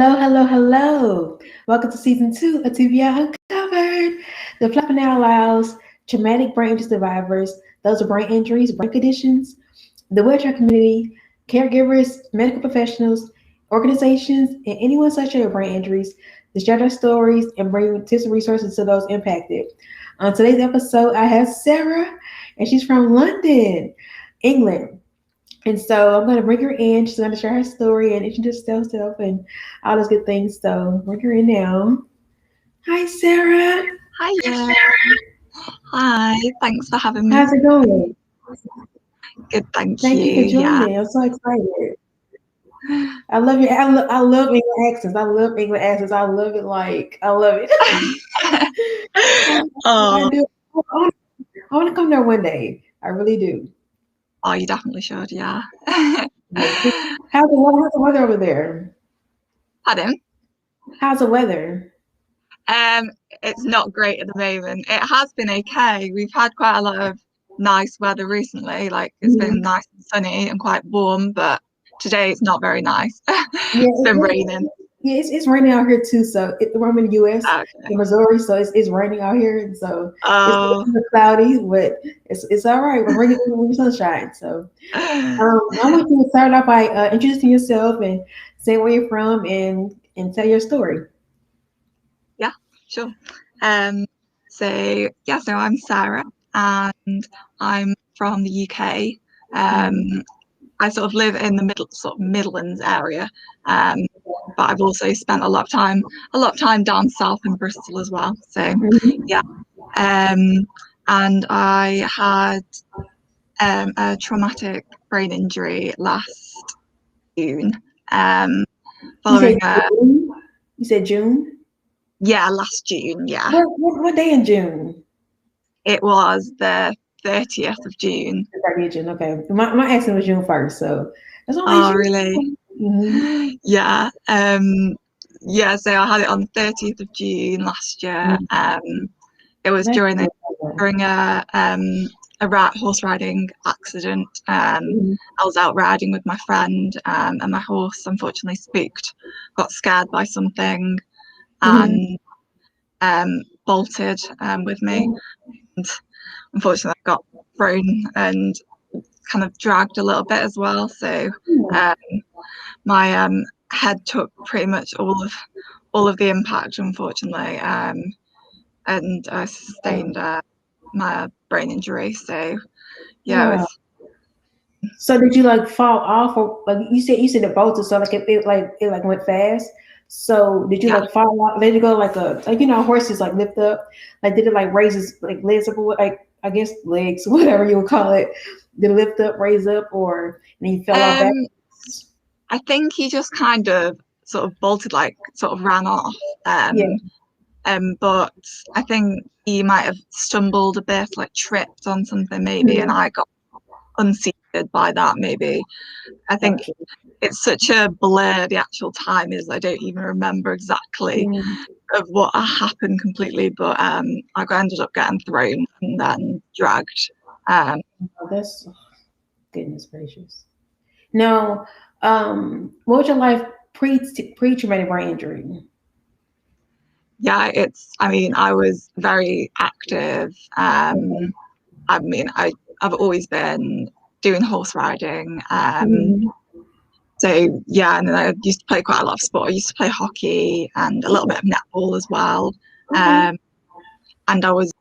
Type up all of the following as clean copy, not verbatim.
Hello, hello, hello. Welcome to season 2 of TBI UNcovered. The Flapping Out allows traumatic brain injury survivors, those with brain injuries, brain conditions, the wheelchair community, caregivers, medical professionals, organizations, and anyone such with brain injuries to share their stories and bring tips and resources to those impacted. On today's episode, I have Sarah, and she's from London, England. And so I'm going to bring her in. She's going to share her story and introduce herself and all those good things. So bring her in now. Hi, Sarah. Hiya. Hi, thanks for having me. How's it going? Good, thank Thank you for you. joining. I'm so excited. I love you. I love English accents. I love English accents. I love it. I love it. I Oh, do. I want to come there one day. I really do. oh, you definitely should, yeah. Yeah. How's the weather over there? Pardon? How's the weather? Um, it's not great at the moment. It has been okay. We've had quite a lot of nice weather recently. Like it's been Mhm. nice and sunny and quite warm, but today it's not very nice. Yeah, It's been raining. yeah, it's raining out here too. So I'm in the U.S. in Okay. Missouri, so it's raining out here, and so it's Oh, cloudy, but it's all right. We're bringing the sunshine. So I want you to start off by introducing yourself and saying where you're from and tell your story. yeah, sure. Um, so I'm Sarah and I'm from the UK. Um, I sort of live in the Midlands area, um, but I've also spent a lot of time down south in Bristol as well. So Mhm. yeah, um, and I had a traumatic brain injury last June, um, You said following a June. You said June. yeah last June. Yeah, What day in June? it was the 30th of June. The 30th of June. Okay, my accident was June 1st, so that's only Oh, really? June. Mm-hmm. Yeah. Yeah, so I had it on the 30th of June last year. It was That's during a horse riding accident. Mhm. I was out riding with my friend, and my horse unfortunately spooked, got scared by something, Mhm. and bolted with me. Mhm. And unfortunately, I got thrown and kind of dragged a little bit as well. So um, my head took pretty much all of the impact, unfortunately, and I sustained my brain injury. So yeah, Wow. So did you like fall off, or like you said it bolted, so like it went fast. So did you yeah. like fall off? Let it go horses like lift up, like did it like raise its like legs up, or like I guess legs, whatever you would call it, did it lift up, raise up, or and then you fell off back? Um, I think he just kind of sort of bolted, like sort of ran off. Yeah. But I think he might have stumbled a bit, like tripped on something maybe, and Mhm. I got unseated by that maybe. I think Gotcha. it's such a blur, the actual time is, I don't even remember exactly Mhm. of what happened completely, but ended up getting thrown and then dragged. Um, Oh, that's goodness gracious. Now, what was your life pre traumatic brain injury? yeah, I mean, I was very active. I mean, I've always been doing horse riding. Mhm. So yeah, and then I used to play quite a lot of sport. I used to play hockey and a little bit of netball as well. Okay. Um, and I was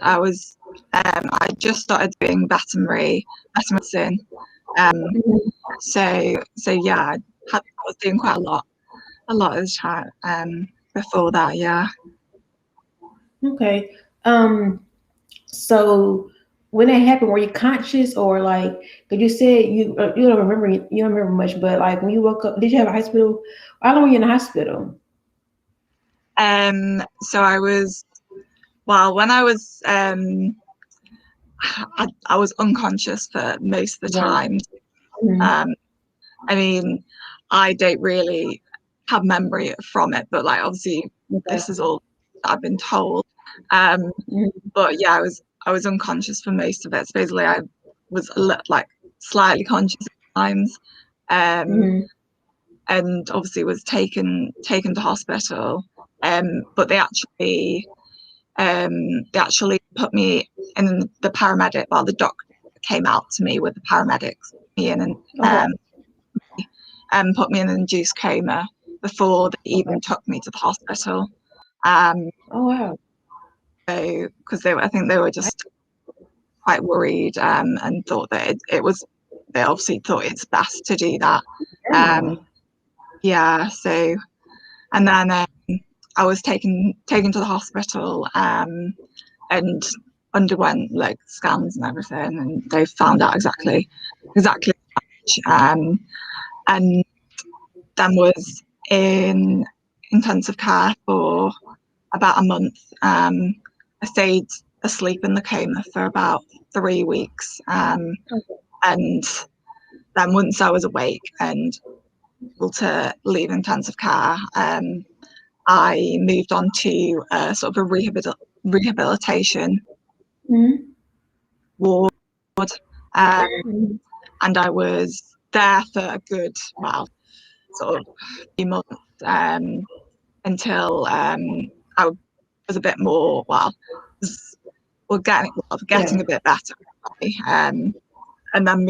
I just started doing veterinary medicine. Um, so yeah, I was doing quite a lot of the time before that. Yeah. Okay. Um, so when that happened, were you conscious or like? Because you said you don't remember much, but like when you woke up, did you have a hospital? How long were you in the hospital? So I was well when I was I was unconscious for most of the Right. time. Mhm. Um, I mean, I don't really have memory from it, but like obviously Okay. this is all I've been told. Um, Mhm. but yeah, I was unconscious for most of it. So basically, I was like slightly conscious at times. and obviously was taken to hospital. But they actually put me in the paramedic. Well, the doctor came out to me with the paramedics, and put me in an induced coma before they even took me to the hospital. Oh wow! So because I think they were just quite worried, and thought that it was. They obviously thought it's best to do that. Yeah. So, and then I was taken to the hospital, and underwent like scans and everything, and they found out exactly and then was in intensive care for about a month. I stayed asleep in the coma for about 3 weeks, and then once I was awake and able to leave intensive care, I moved on to sort of a rehabilitation ward, and I was there for a good, well, sort of few months, until I was a bit more, getting a bit better, and then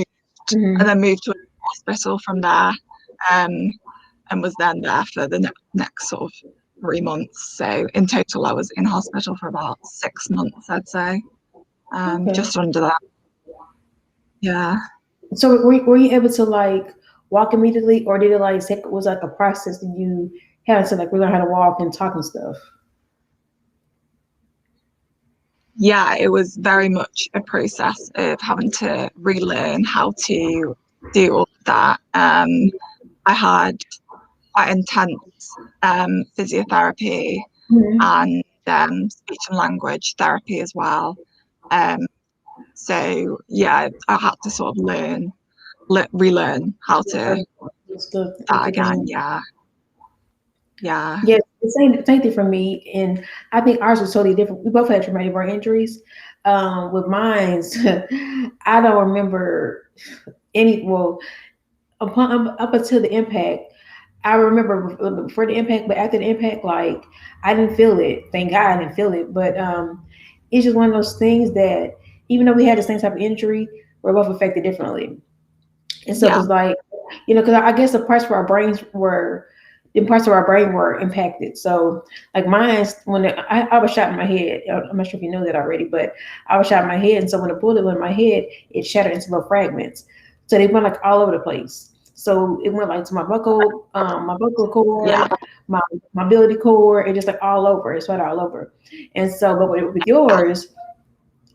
moved to a hospital from there, and was then there for the next sort of 3 months. So in total, I was in hospital for about 6 months, I'd say, just under that. Yeah. So were you able to like walk immediately, or did it like was like a process that you had to like relearn how to walk and talk and stuff? Yeah, it was very much a process of having to relearn how to do all of that. I had quite intense physiotherapy and speech and language therapy as well. So yeah, I had to sort of relearn how to that again. Yeah. The same thing for me, and I think ours was totally different. We both had traumatic brain injuries. With mine, I don't remember any. Well, up until the impact, I remember before the impact, but after the impact, like I didn't feel it. Thank God I didn't feel it. But it's just one of those things that even though we had the same type of injury, we're both affected differently. And so it's like, because I guess the parts of our brains were impacted. So like mine, when I was shot in my head, I'm not sure if you know that already, but I was shot in my head. And so when the bullet went in my head, it shattered into little fragments. So they went like all over the place. So it went like to my buckle cord, my mobility cord, and just like all over. It spread all over. And so, but with yours,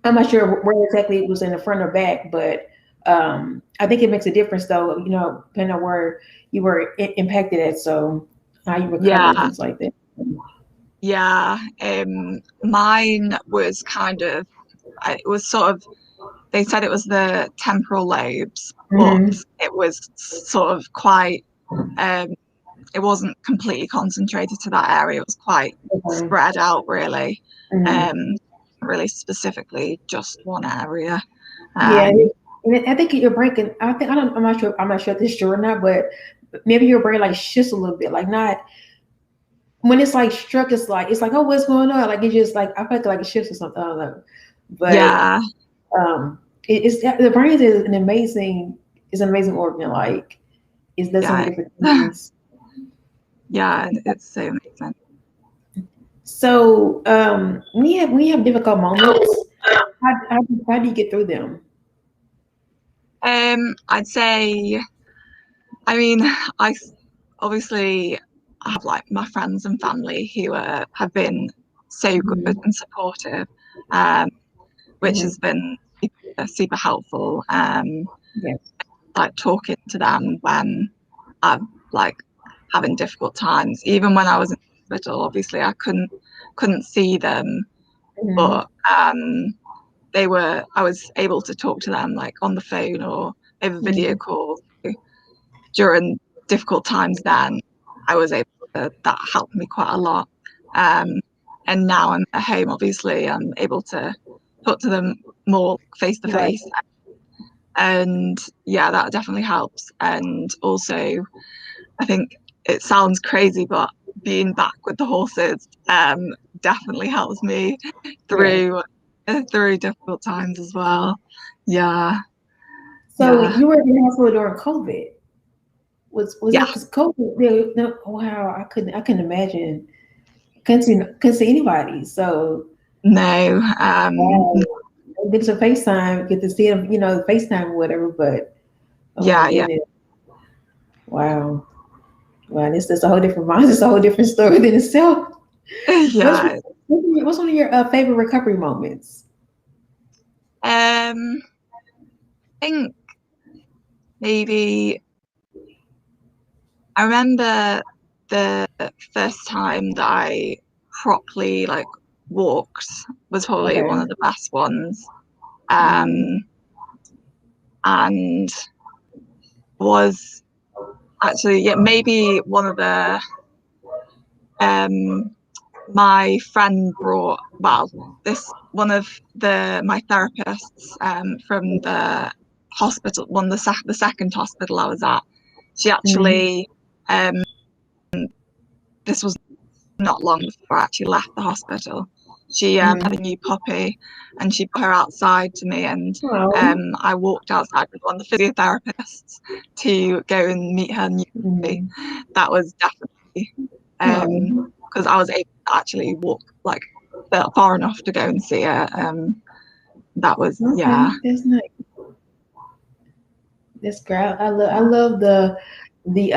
I'm not sure where exactly it was in the front or back, but I think it makes a difference though, depending on where you were impacted at. So how you recover and things like that. Yeah. Mine was it was sort of, they said it was the temporal lobes, but it was sort of quite, it wasn't completely concentrated to that area. It was quite spread out, really. Really specifically just one area. And I think you're breaking. I'm not sure. I'm not sure if this is true or not, but maybe your brain like shifts a little bit. Like not when it's like struck. It's like oh, what's going on? Like it just like I feel like it shifts or something. I don't know. But it's the brain is an amazing organ. Like it does so many different things. Yeah, it's so amazing. So we have difficult moments. How do you get through them? I'd say, I mean, I obviously have like my friends and family who have been so good and supportive, which has been super helpful. Like talking to them when I'm like having difficult times, even when I was in hospital. Obviously, I couldn't see them, but I was able to talk to them like on the phone or over video call during difficult times. Then I was able to, that helped me quite a lot. And now I'm at home, obviously I'm able to talk to them more face to face, and yeah, that definitely helps. And also, I think it sounds crazy, but being back with the horses definitely helps me through difficult times as well. Yeah. So Yeah. you were in the hospital during COVID. Was that Yeah. because COVID? No, wow, I couldn't imagine. Couldn't see anybody. So No. wow, get to FaceTime, get to see them, FaceTime or whatever. But oh my Yeah. Yeah. goodness, wow, wow, this is a whole different mind. It's a whole different story than itself. What's Yeah. what's one of your favorite recovery moments? I think maybe I remember the first time that I properly like walked was probably Okay. one of the best ones. Mm-hmm. And was actually, yeah, maybe one of the my friend brought, well, this one of my therapists from the hospital, the second hospital I was at. She Mm-hmm. actually, this was not long before I actually left the hospital. She had a new puppy, and she put her outside to me, and Oh. I walked outside with one of the physiotherapists to go and meet her new puppy. Mm-hmm. That was definitely Oh. because I was able to actually walk like far enough to go and see her. That was, yeah. Okay, that's nice. That's great. I love the the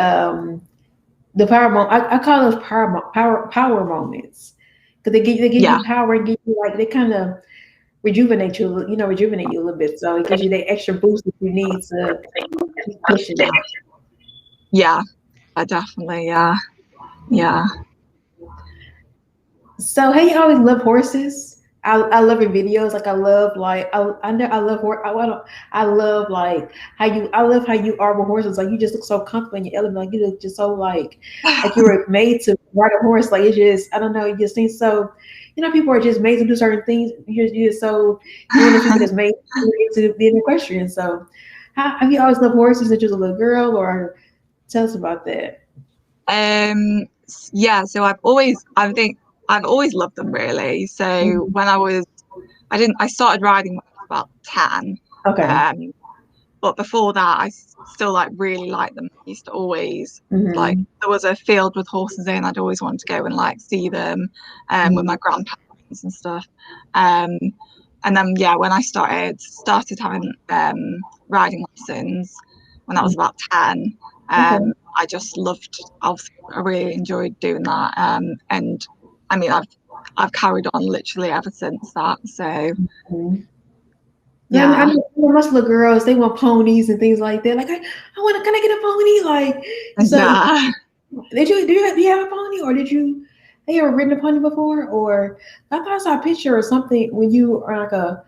power moment. I call those power moments because they give Yeah. you power and give you like they kind of rejuvenate you a little bit. So it gives you that extra boost that you need to keep pushing. Yeah, definitely. Yeah. Yeah. So hey, you always love horses. I love your videos. Like I love like I know I love horse. I love like I love how you are with horses. Like you just look so comfortable in your element. Like you look just so like you were made to ride a horse. Like it's just I don't know. You just seem so. People are just made to do certain things. You're so you're one of the people that's made to be an equestrian. So have you always loved horses since you was a little girl, or tell us about that? Yeah, so I think I've always loved them really. So Mhm. when I started riding when I was about 10. Okay. Um, but before that, I still like really liked them. I used to always like Hmm. there was a field with horses in. I'd always want to go and like see them, with my grandparents and stuff. Um, and then yeah, when I started having riding lessons when I was about 10, Okay. I just loved. Obviously, I really enjoyed doing that. And I mean, I've carried on literally ever since that. So Mhm. Yeah, I yeah, know most little girls they want ponies and things like that. Like I want to, can I get a pony? Like so, yeah. do you have a pony or did you have you ever ridden a pony before? Or I thought I saw a picture or something when you are like a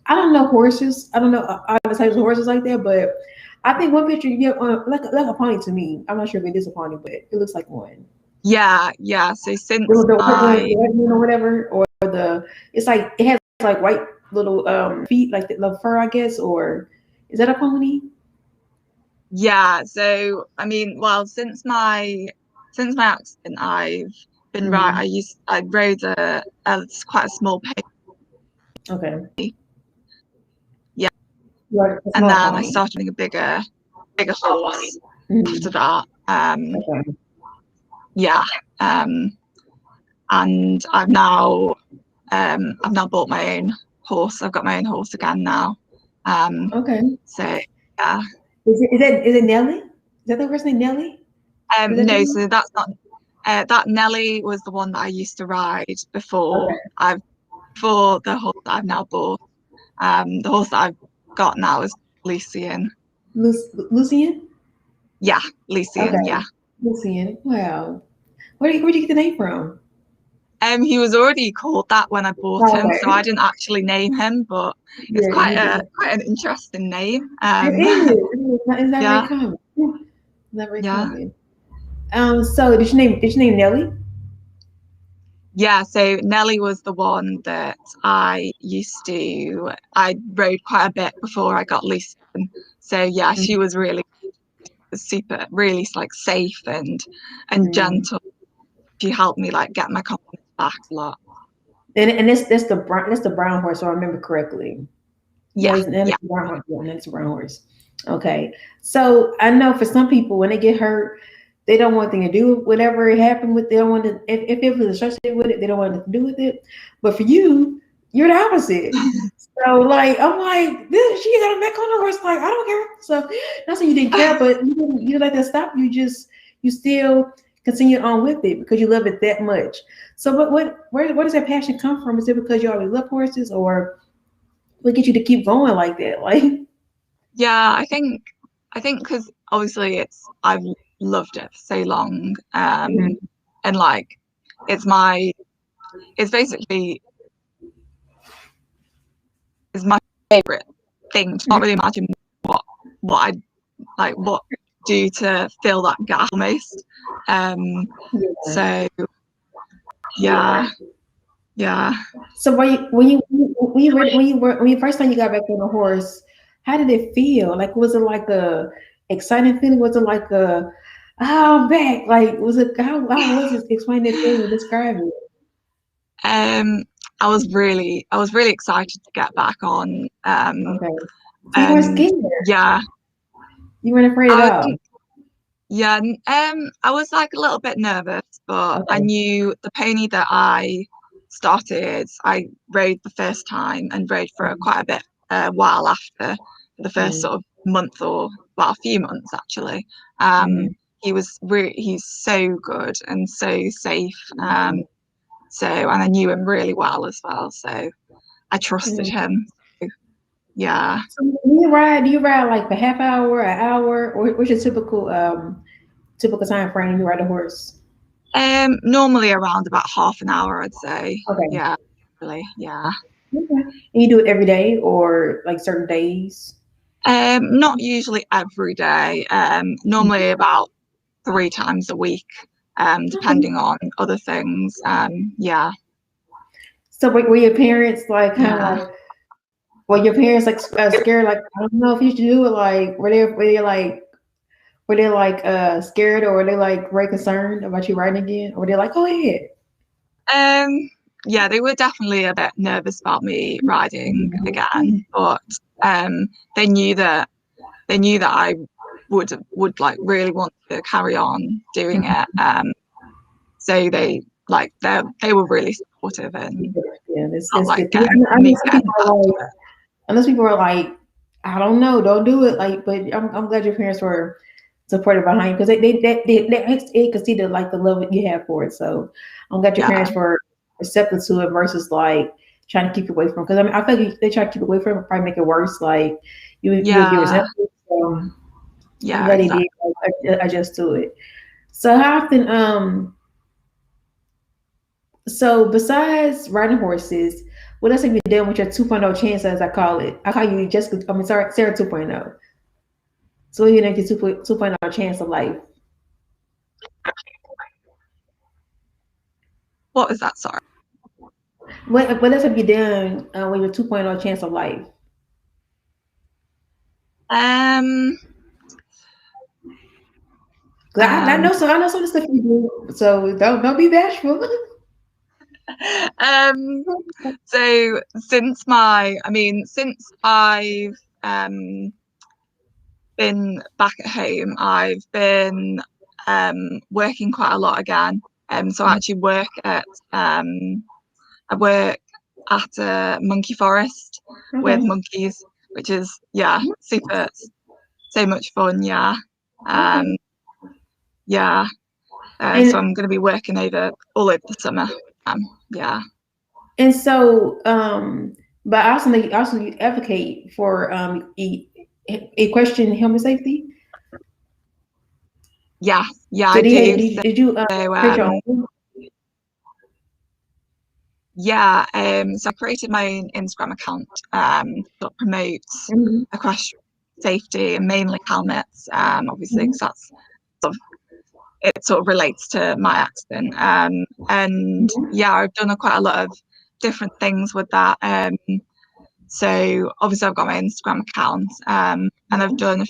I don't know horses. I don't know all the types of horses like that, but I think one picture you get on like a pony to me. I'm not sure if it is a pony, but it looks like one. Yeah. So The, since the white one, I the white one or whatever, or the it's like it has like white little feet, like the little fur, I guess, or is that a pony? Yeah, so I mean, well, since my accident, I've been right. Mm-hmm. I rode it's quite a small pony, Okay, yeah, like a and small then I pony. started doing a bigger horse after Mm-hmm. that. Okay. Yeah, um, and I've now bought my own horse. I've got my own horse again now. Um, Okay. so yeah, Is it Nelly? Is that the first name Nelly? Is that no, you? so that's not. That Nelly was the one that I used to ride before Okay. for the horse that I've now bought. The horse that I've got now is Lucian. Lucian? Yeah, Lucian. Okay. Yeah. Lucian. Wow. Where'd you get the name from? He was already called that when I bought him, so I Okay. didn't actually name him, but it's Yeah, you did. quite an interesting name. It is. It's not very Yeah, common. It's not very yeah. common. So did you name Nelly? Yeah, so Nellie was the one that I rode quite a bit before I got Lucian. So yeah, she was really super, really like safe and gentle. She helped me like get my confidence back a lot. And that's the brown horse, so I remember correctly. Yeah, That is the brown horse. Yeah, that's the brown horse. Okay. So I know for some people when they get hurt, they don't want anything to do with whatever happened with. They don't want to. If it was associated with it, they don't want nothing to do with it. But for you, you're the opposite. So like I'm like this. She got a back on the horse. Like I don't care. So not saying you didn't care, but you let that stop you. You still continue on with it because you love it that much. So where does that passion come from? Is it because you always love horses, or what gets you to keep going like that? Like yeah, I think because obviously I've loved it for so long, and like it's basically is my favorite thing. To not really imagine what I like what do to fill that gap almost. So yeah. So when you first time you got back on the horse, how did it feel? Like was it like a exciting feeling? Was it like a I'm back? Like was it how was it? Explain that feeling, describe it. I was really excited to get back on. Okay. So you weren't And scared. yeah, You weren't afraid I at was all. yeah, I was like a little bit nervous, but I Okay. knew the pony that I rode the first time and rode for quite a bit while after the first Mm-hmm. sort of month or well, a few months actually. Mm-hmm. He's so good and so safe. So and I knew him really well as well, so I trusted him. Yeah. So when do you ride like a half hour, an hour, or what's your typical time frame you ride a horse? Normally around about half an hour, I'd say. Okay. Yeah, really, yeah. Okay. And you do it every day or like certain days? Not usually every day. Normally about 3 times a week, Okay. depending on other things. Yeah, So were your parents like kind of yeah. like were your parents like scared like I don't know if you should do it like were they like scared or were they like very concerned about you riding again or were they like go ahead? Um, yeah, they were definitely a bit nervous about me riding again, but um, they knew that I would like really want to carry on doing it. So they were really supportive and Yeah, not that's like good. I know me some getting people back are to like it. unless people are like I don't know, don't do it. Like, but I'm glad your parents were supportive behind you because they could see the like the love that you have for it. So I'm glad your Yeah, parents were receptive to it versus like trying to keep you away from. Because I mean, I feel like they try to keep you away from it, probably make it worse. Like you'll get yeah, resentful. So I'm yeah, glad they exactly. did adjust to it. So how often so besides riding horses, what else have you done with your 2.0 chance as I call it? I call you Jessica. I mean, sorry, Sarah 2.0. So you know your 2.0 chance of life. What was that? Sorry. What else have you done with your 2.0 chance of life? Um, 'Cause um, I know some of the stuff you do. So don't be bashful. um. So since I've been back at home, I've been working quite a lot again. So I work at a monkey forest with Okay. monkeys, which is yeah, super, so much fun. Yeah, Okay. um, yeah. So And I'm going to be working all over the summer. Yeah, and so but also you advocate for equestrian helmet safety. yeah, yeah. So I do. did you So create your own? yeah, so I created my own Instagram account that promotes Mhm. equestrian safety and mainly helmets. Obviously, Mhm. because that's sort of it sort of relates to my accident. And yeah, I've done quite a lot of different things with that. So obviously I've got my Instagram account, and I've done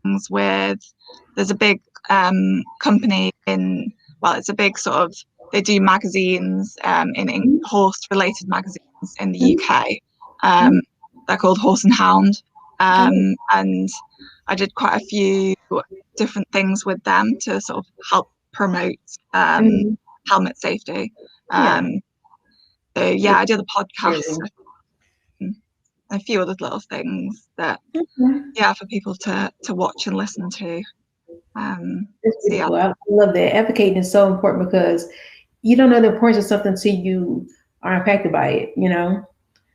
things with, there's a big company in, well, it's a big sort of, they do magazines, in horse related magazines in the UK. They're called Horse and Hound. And I did quite a few different things with them to sort of help promote helmet safety. So yeah, I did a podcast, a few other little things that yeah, for people to watch and listen to. So yeah. I love that. Advocating is so important because you don't know the importance of something until you are impacted by it, you know.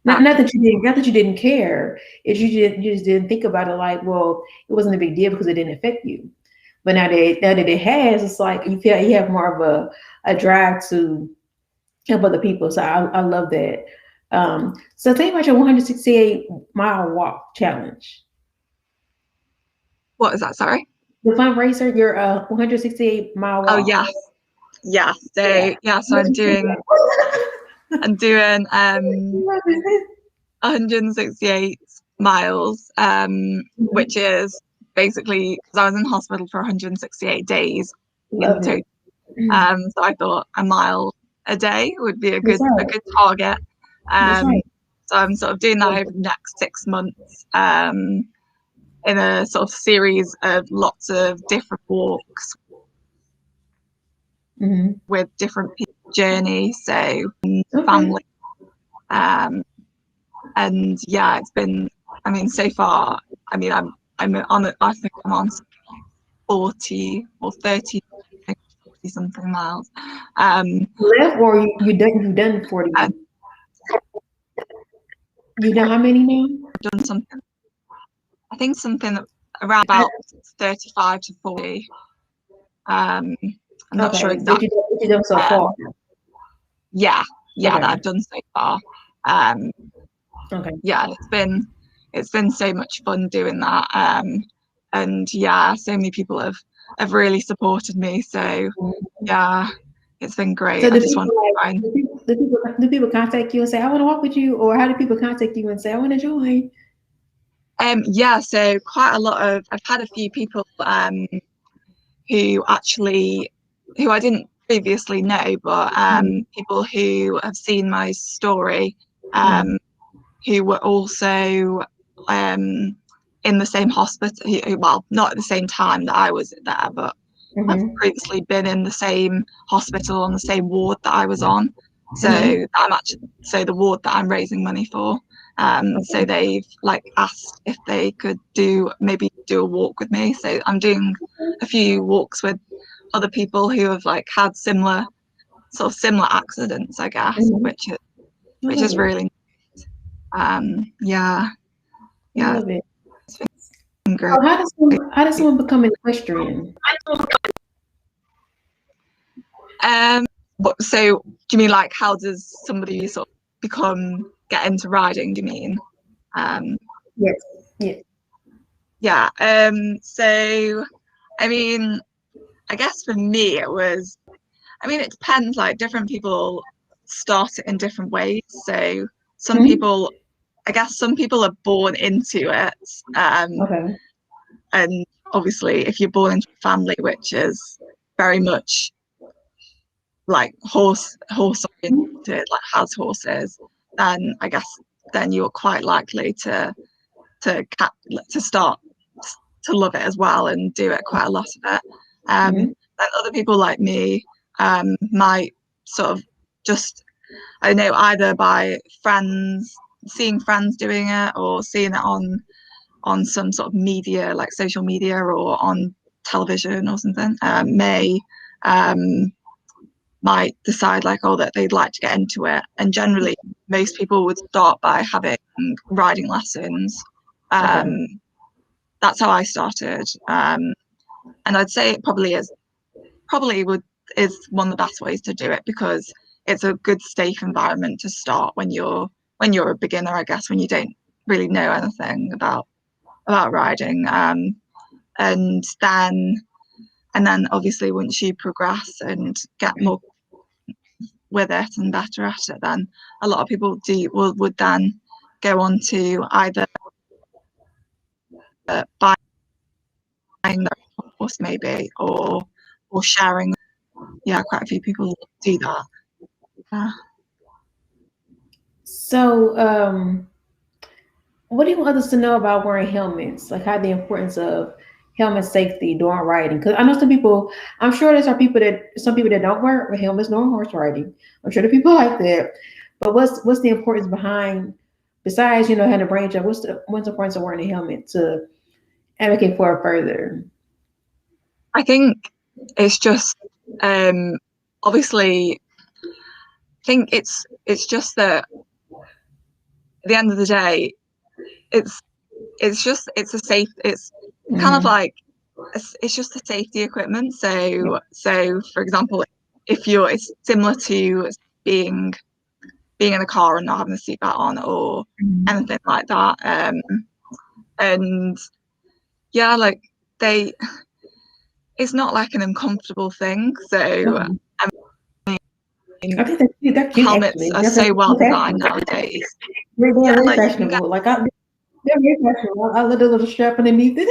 Not that you didn't care. It's you just didn't think about it like, well, it wasn't a big deal because it didn't affect you. But now that it has, it's like you feel you have more of a drive to help other people. So I love that. So tell me about your 168-mile walk challenge. What is that? Sorry. The fundraiser, your 168-mile walk. Oh yeah. So yeah, so I'm doing 168 miles, which is basically because I was in hospital for 168 days in total. So I thought a mile a day would be a good target. So I'm sort of doing that over the next 6 months, in a sort of series of lots of different walks with different people's journey, so family. And yeah, it's been, I mean, so far, I mean, I'm on, I think I'm on 40 or 30 something miles. Left, or you've done 40? You done how many now? I've done something, I think something around about 35 to 40. I'm not sure exactly. What you done so far? Yeah, that I've done so far. Yeah, it's been so much fun doing that. And yeah, so many people have really supported me. So yeah, it's been great. So I just want to try and... do people contact you and say, I want to walk with you? Or how do people contact you and say, I want to join? Yeah, so quite a lot of, I've had a few people who I didn't previously know, but people who have seen my story, who were also in the same hospital, well, not at the same time that I was there, but I've previously been in the same hospital on the same ward that I was on. So so the ward that I'm raising money for. So they've like asked if they could maybe do a walk with me. So I'm doing a few walks with other people who have like had similar accidents, I guess, which is really nice. Yeah. I love it. It's been great. How does someone become an equestrian? So do you mean like how does somebody sort of get into riding, do you mean? Yes. Yeah. So I mean, I guess for me it was, I mean, it depends, like different people start it in different ways. So some people, I guess some people are born into it. And obviously if you're born into a family which is very much like horse oriented, like has horses, then I guess then you're quite likely to start to love it as well and do it quite a lot of it. And other people like me might sort of just, I don't know, either by seeing friends doing it or seeing it on some sort of media, like social media or on television or something, might decide like, oh, that they'd like to get into it. And generally most people would start by having riding lessons. That's how I started. And I'd say it probably is one of the best ways to do it, because it's a good safe environment to start when you're a beginner, I guess, when you don't really know anything about riding. And then and then obviously once you progress and get more with it and better at it, then a lot of people would then go on to either buying their horse maybe, or sharing. Yeah, quite a few people do that. So, what do you want others to know about wearing helmets? Like, how the importance of helmet safety during riding? Because I know I'm sure there's some people that don't wear helmets during horse riding. I'm sure there are people like that. But what's the importance behind, besides having a brain job? What's the importance of wearing a helmet to advocate for it further? I think it's just obviously. I think it's just that at the end of the day, it's a safe. It's kind of like it's just a safety equipment. So for example, it's similar to being in a car and not having a seatbelt on or anything like that. And yeah, like it's not like an uncomfortable thing. So I think they're cute. helmets Actually, are so well designed nowadays. They're very like fashionable. They're very fashionable. I love the little strap underneath it.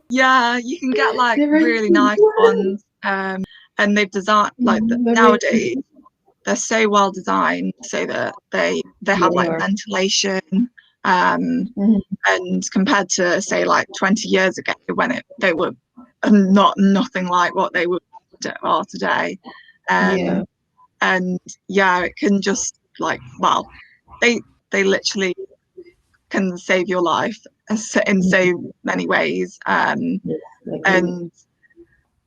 Yeah, you can get like really nice ones, and they've designed nowadays they're so well designed so that they have like ventilation, and compared to say like 20 years ago when they were nothing like what they are today, and yeah, it can just they literally can save your life in so many ways, and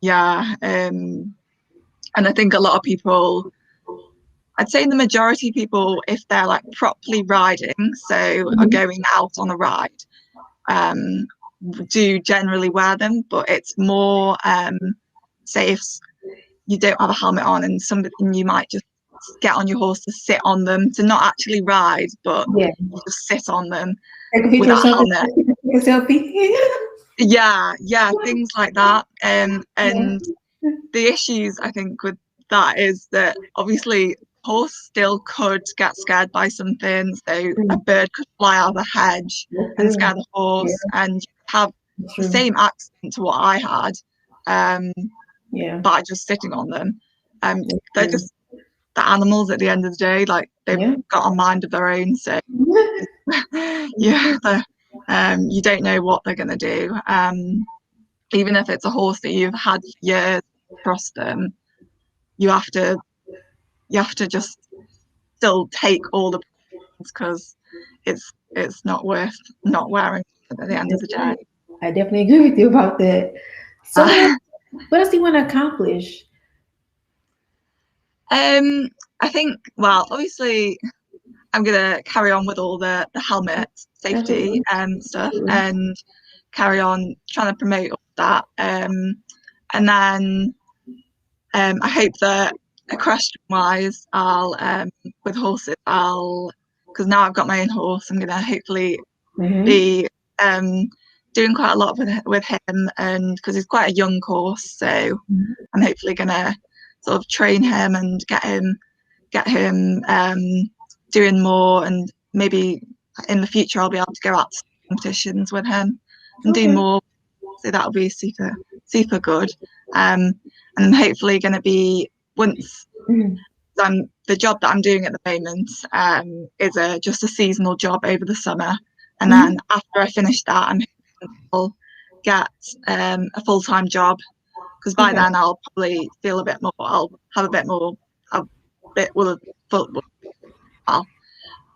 yeah, and I think a lot of people, I'd say the majority of people, if they're like properly riding, so are going out on a ride, do generally wear them. But it's more say if you don't have a helmet on and you might just get on your horse to sit on them, to not actually ride, but you just sit on them without a helmet. Yeah, things like that. And the issues I think with that is that obviously horse still could get scared by something. So a bird could fly out of a hedge and scare the horse, and have the same accident to what I had, by just sitting on them. They're just the animals at the end of the day. Like they've got a mind of their own. So yeah, you don't know what they're going to do. Even if it's a horse that you've had for years, trust them. You have to just still take all the precautions, because it's not worth not wearing at the end of the day. I definitely agree with you about that. So what else do you want to accomplish? I think, well, obviously I'm gonna carry on with all the helmet safety stuff, and carry on trying to promote all that, and then I hope that equestrian wise, I'll with horses, because now I've got my own horse, I'm gonna hopefully be doing quite a lot with him, and because he's quite a young horse, so I'm hopefully gonna sort of train him and get him doing more, and maybe in the future I'll be able to go out to competitions with him and do more. So that'll be super good. And I'm hopefully going to be, once the job that I'm doing at the moment is just a seasonal job over the summer, and then after I finish that, I'm hoping I'll get a full-time job, because by then I'll probably feel a bit more. I'll have a bit more. I'll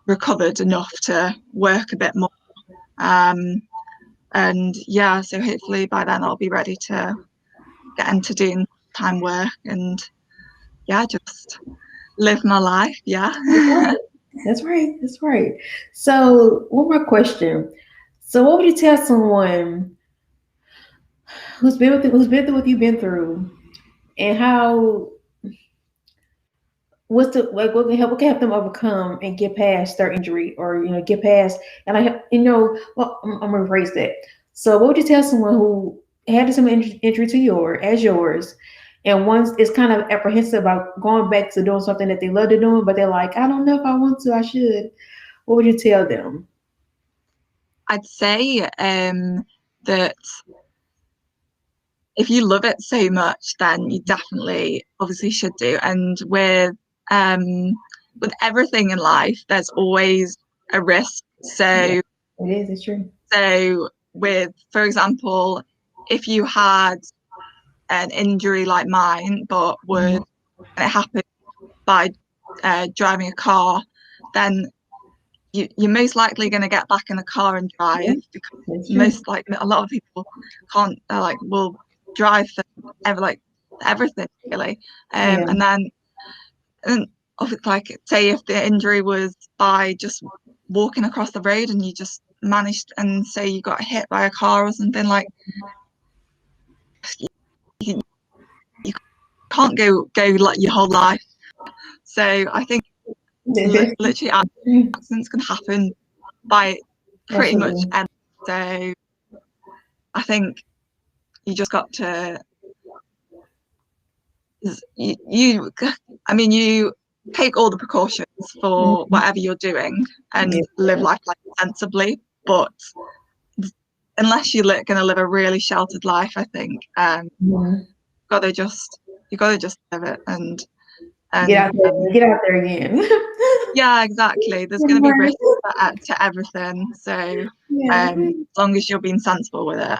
recovered enough to work a bit more. And yeah, so hopefully by then I'll be ready to get into doing time work and just live my life. That's right. So one more question. So what would you tell someone who's been through what you've been through, and what can help them overcome and get past their injury, or get past, and well, I'm gonna rephrase that. So what would you tell someone who had a similar injury to yours, and once is kind of apprehensive about going back to doing something that they love to doing, but they're like, I don't know if I want to, I should. What would you tell them? I'd say that if you love it so much, then you definitely obviously should do. And with everything in life, there's always a risk. Yeah, So it is. It's true. so with, for example, if you had an injury like mine, but Mhm. it happened by driving a car, then you're most likely going to get back in the car and Yeah, drive, because that's true. most like a lot of people can't will drive for everything really, Yeah. and then and like say if the injury was by just walking across the road and you just managed, and say you got hit by a car or something, like you, you can't go like your whole life. So I think literally accidents can happen by pretty much Absolutely. anything. So I think you just got to you I mean, you take all the precautions for Mhm. whatever you're doing Yeah. and live life like sensibly, but unless you're going to live a really sheltered life, I think Mhm. gotta just you gotta just live it. Get And out there. Get out there again. yeah, exactly, there's going to be risks to everything, so Yeah. as long as you're being sensible with it,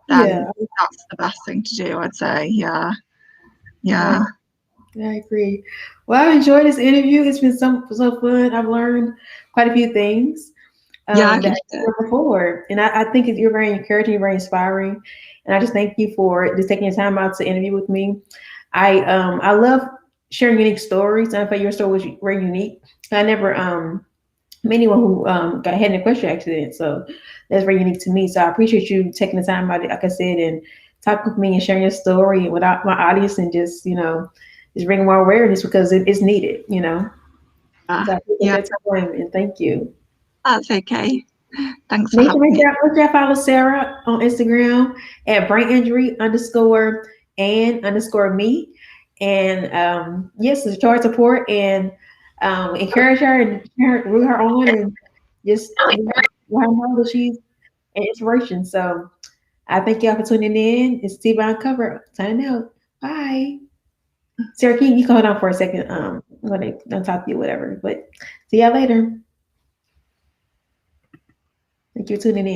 then Yeah. that's the best thing to do, I'd say. Yeah, I, yeah, I agree. Well, I've enjoyed this interview. It's been so fun. I've learned quite a few things yeah, I that think I you didn't did. know before. And I think you're very encouraging, very inspiring. And I just thank you for just taking your time out to interview with me. I love sharing unique stories. I thought your story was very unique. I never met anyone who got had an equestrian accident, so that's very unique to me. So I appreciate you taking the time out, like I said, and talking with me and sharing your story with my audience, and just just bringing more awareness because it's needed. So I appreciate Yeah, that time and thank you. that's okay. Thanks for Make sure having me. follow Sarah on Instagram at brain injury underscore and underscore me. And yes, it's short support and encourage her and root her on and just let her know that she's an inspiration. So I thank y'all for tuning in. It's TBI Uncovered signing out. Bye. Sarah, you can hold on for a second. I'm gonna talk to you, whatever. But see y'all later. Thank you for tuning in.